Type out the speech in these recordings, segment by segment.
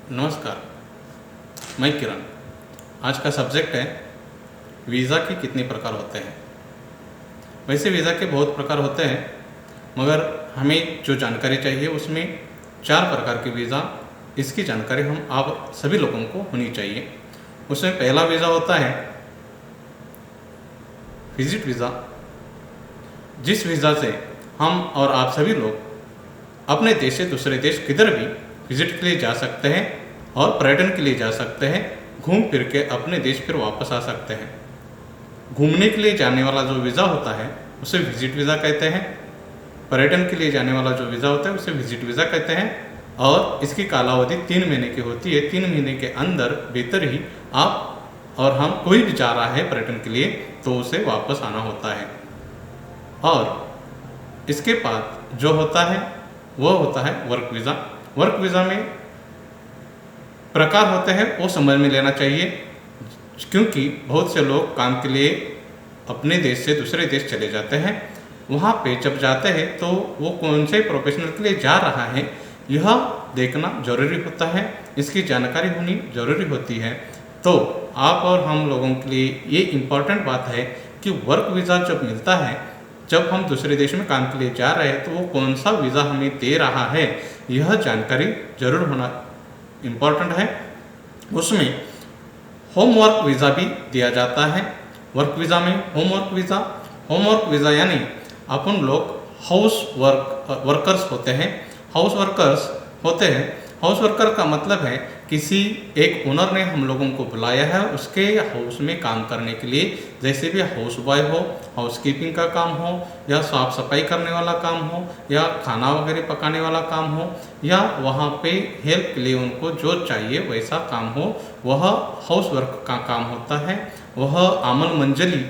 नमस्कार, मैं किरण। आज का सब्जेक्ट है वीज़ा के कितने प्रकार होते हैं। वैसे वीज़ा के बहुत प्रकार होते हैं, मगर हमें जो जानकारी चाहिए उसमें 4 प्रकार के वीज़ा, इसकी जानकारी हम आप सभी लोगों को होनी चाहिए। उसमें पहला वीज़ा होता है विजिट वीज़ा, जिस वीज़ा से हम और आप सभी लोग अपने देश से दूसरे देश किधर भी विजिट के लिए जा सकते हैं और पर्यटन के लिए जा सकते हैं, घूम फिर के अपने देश फिर वापस आ सकते हैं। घूमने के लिए जाने वाला जो वीज़ा होता है उसे विजिट वीज़ा कहते हैं। पर्यटन के लिए जाने वाला जो वीज़ा होता है उसे विजिट वीज़ा कहते हैं और इसकी कालावधि 3 महीने की होती है। 3 महीने के अंदर भीतर ही आप और हम कोई भी जा रहा है पर्यटन के लिए तो उसे वापस आना होता है। और इसके बाद जो होता है वो होता है वर्क वीज़ा। वर्क वीज़ा में प्रकार होते हैं, वो समझ में लेना चाहिए, क्योंकि बहुत से लोग काम के लिए अपने देश से दूसरे देश चले जाते हैं। वहाँ पे जब जाते हैं तो वो कौन से प्रोफेशनल के लिए जा रहा है यह देखना जरूरी होता है, इसकी जानकारी होनी जरूरी होती है। तो आप और हम लोगों के लिए ये इम्पोर्टेंट बात है कि वर्क वीज़ा जब मिलता है, जब हम दूसरे देश में काम के लिए जा रहे हैं तो वो कौन सा वीज़ा हमें दे रहा है यह जानकारी जरूर होना इम्पोर्टेंट है। उसमें होमवर्क वीज़ा भी दिया जाता है। वर्क वीज़ा में होमवर्क वीज़ा यानी अपन लोग वर्कर्स होते हैं। हाउस वर्कर का मतलब है किसी एक ओनर ने हम लोगों को बुलाया है उसके हाउस में काम करने के लिए, जैसे भी हाउस बॉय हो, हाउसकीपिंग का काम हो, या साफ सफाई करने वाला काम हो, या खाना वगैरह पकाने वाला काम हो, या वहाँ पे हेल्प के लिए उनको जो चाहिए वैसा काम हो, वह हाउस वर्क का काम होता है। वह आमल मंजली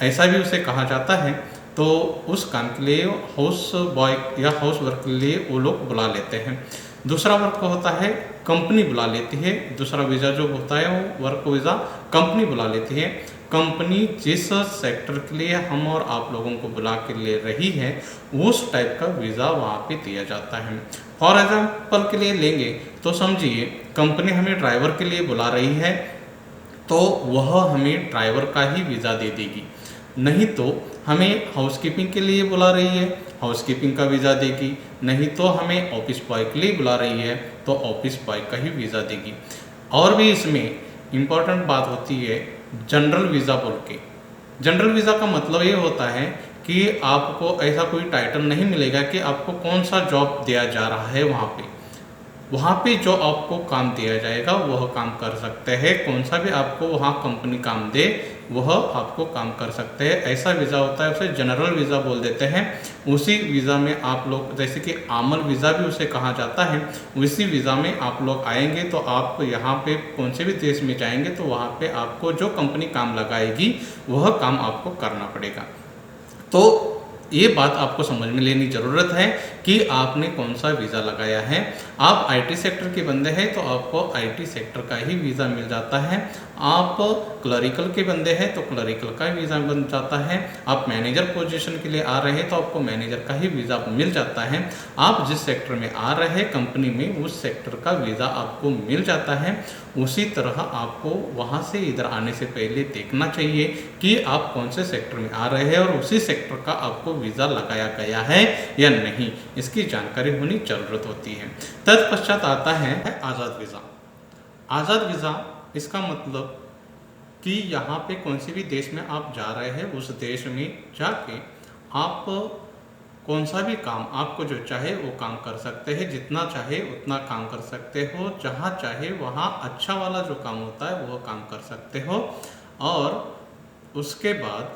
ऐसा भी उसे कहा जाता है। तो उस काम के लिए हाउस बॉय या हाउस वर्क के लिए वो लोग बुला लेते हैं। दूसरा वर्क होता है कंपनी बुला लेती है। दूसरा वीज़ा जो होता है वो वर्क वीज़ा कंपनी बुला लेती है। कंपनी जिस सेक्टर के लिए हम और आप लोगों को बुला के ले रही है उस टाइप का वीज़ा वहाँ पे दिया जाता है। फॉर एग्जाम्पल के लिए लेंगे तो समझिए कंपनी हमें ड्राइवर के लिए बुला रही है तो वह हमें ड्राइवर का ही वीज़ा दे देगी। नहीं तो हमें हाउसकीपिंग के लिए बुला रही है, हाउसकीपिंग का वीज़ा देगी। नहीं तो हमें ऑफिस बॉय के लिए बुला रही है तो ऑफिस बॉय का ही वीज़ा देगी। और भी इसमें इम्पॉर्टेंट बात होती है जनरल वीज़ा बोल के। जनरल वीज़ा का मतलब ये होता है कि आपको ऐसा कोई टाइटल नहीं मिलेगा कि आपको कौन सा जॉब दिया जा रहा है। वहाँ पे जो आपको काम दिया जाएगा वह काम कर सकते हैं। कौन सा भी आपको वहाँ कंपनी काम दे वह आपको काम कर सकते हैं। ऐसा वीज़ा होता है, उसे जनरल वीज़ा बोल देते हैं। उसी वीज़ा में आप लोग, जैसे कि आमल वीज़ा भी उसे कहा जाता है, उसी वीज़ा में आप लोग आएंगे तो आप यहाँ पे कौन से भी देश में जाएंगे तो वहाँ पे आपको जो कंपनी काम लगाएगी वह काम आपको करना पड़ेगा। तो ये बात आपको समझ में लेनी ज़रूरत है कि आपने कौन सा वीज़ा लगाया है। आप आईटी सेक्टर के बंदे हैं तो आपको आईटी सेक्टर का ही वीज़ा मिल जाता है। आप क्लरिकल के बंदे हैं तो क्लरिकल का वीज़ा बन जाता है। आप मैनेजर पोजीशन के लिए आ रहे हैं तो आपको मैनेजर का ही वीज़ा मिल जाता है। आप जिस सेक्टर में आ रहे हैं कंपनी में उस सेक्टर का वीज़ा आपको मिल जाता है। उसी तरह आपको वहाँ से इधर आने से पहले देखना चाहिए कि आप कौन से सेक्टर में आ रहे हैं और उसी सेक्टर का आपको वीज़ा लगाया गया है या नहीं, इसकी जानकारी होनी ज़रूरत होती है। तत्पश्चात आता है आज़ाद वीज़ा। आज़ाद वीज़ा इसका मतलब कि यहाँ पे कौन से भी देश में आप जा रहे हैं उस देश में जाके आप कौन सा भी काम आपको जो चाहे वो काम कर सकते हैं, जितना चाहे उतना काम कर सकते हो, जहाँ चाहे वहाँ अच्छा वाला जो काम होता है वो काम कर सकते हो। और उसके बाद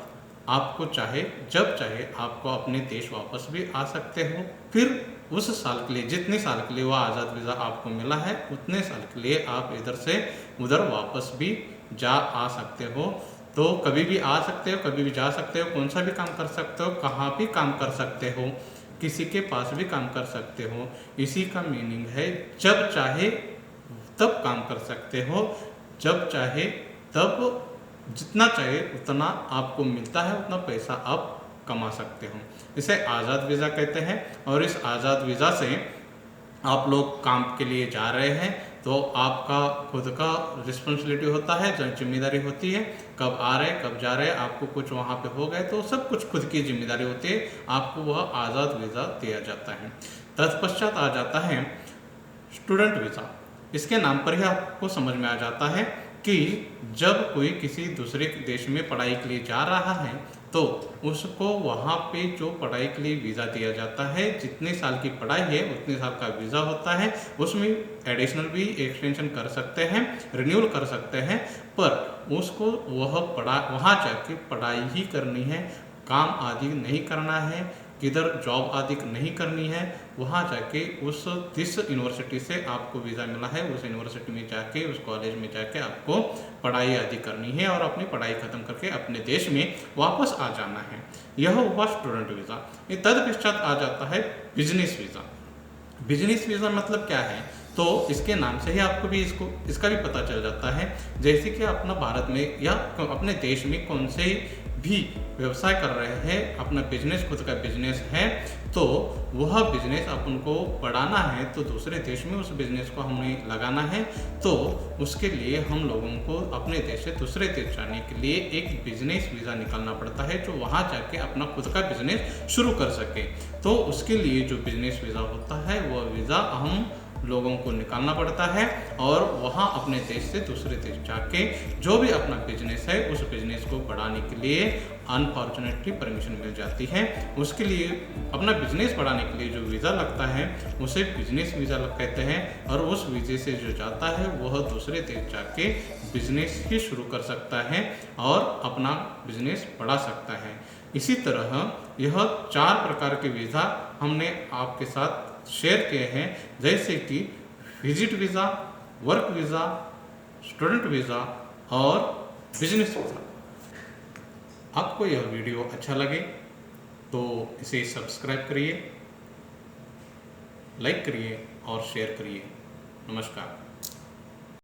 आपको चाहे जब चाहे आपको अपने देश वापस भी आ सकते हो। फिर उस साल के लिए, जितने साल के लिए वह आज़ाद वीज़ा आपको मिला है उतने साल के लिए आप इधर से उधर वापस भी जा आ सकते हो। तो कभी भी आ सकते हो, कभी भी जा सकते हो, कौन सा भी काम कर सकते हो, कहाँ भी काम कर सकते हो, किसी के पास भी काम कर सकते हो। इसी का मीनिंग है जब चाहे तब काम कर सकते हो, जब चाहे तब जितना चाहे उतना आपको मिलता है, उतना पैसा आप कमा सकते हो। इसे आज़ाद वीज़ा कहते हैं। और इस आज़ाद वीज़ा से आप लोग काम के लिए जा रहे हैं तो आपका खुद का रिस्पॉन्सिबिलिटी होता है, जो जिम्मेदारी होती है, कब आ रहे कब जा रहे, आपको कुछ वहाँ पे हो गए तो सब कुछ खुद की जिम्मेदारी होती है, आपको वह आज़ाद वीज़ा दिया जाता है। तत्पश्चात आ जाता है स्टूडेंट वीज़ा। इसके नाम पर ही आपको समझ में आ जाता है कि जब कोई किसी दूसरे देश में पढ़ाई के लिए जा रहा है तो उसको वहाँ पे जो पढ़ाई के लिए वीज़ा दिया जाता है, जितने साल की पढ़ाई है उतने साल का वीज़ा होता है, उसमें एडिशनल भी एक्सटेंशन कर सकते हैं, रिन्यूअल कर सकते हैं, पर उसको वहाँ जाके पढ़ाई ही करनी है, काम आदि नहीं करना है, किधर जॉब आदि नहीं करनी है। वहाँ जाके जिस यूनिवर्सिटी से आपको वीज़ा मिला है उस यूनिवर्सिटी में जाके, उस कॉलेज में जाके आपको पढ़ाई आदि करनी है और अपनी पढ़ाई ख़त्म करके अपने देश में वापस आ जाना है। यह हुआ स्टूडेंट वीज़ा। ये तत्पश्चात आ जाता है बिजनेस वीज़ा। बिजनेस वीज़ा मतलब क्या है, तो इसके नाम से ही आपको भी इसका भी पता चल जाता है। जैसे कि अपना भारत में या अपने देश में कौन से भी व्यवसाय कर रहे हैं, अपना बिजनेस, खुद का बिजनेस है, तो वह बिजनेस अपन को बढ़ाना है तो दूसरे देश में उस बिजनेस को हमें लगाना है, तो उसके लिए हम लोगों को अपने देश से दूसरे देश जाने के लिए एक बिजनेस वीज़ा निकालना पड़ता है, जो वहाँ जाके अपना खुद का बिजनेस शुरू कर सके। तो उसके लिए जो बिजनेस वीज़ा होता है वह वीज़ा हम लोगों को निकालना पड़ता है और वहाँ अपने देश से दूसरे देश जाके जो भी अपना बिजनेस है उस बिजनेस को बढ़ाने के लिए अनफॉर्चुनेटली परमिशन मिल जाती है। उसके लिए अपना बिजनेस बढ़ाने के लिए जो वीज़ा लगता है उसे बिजनेस वीज़ा कहते हैं और उस वीज़े से जो जाता है वह दूसरे देश जाके बिजनेस ही शुरू कर सकता है और अपना बिजनेस बढ़ा सकता है। इसी तरह यह 4 प्रकार के वीज़ा हमने आपके साथ शेयर किए हैं, जैसे कि visit visa, work visa, student visa और बिजनेस वीज़ा। आपको यह वीडियो अच्छा लगे तो इसे सब्सक्राइब करिए, लाइक करिए और शेयर करिए। नमस्कार।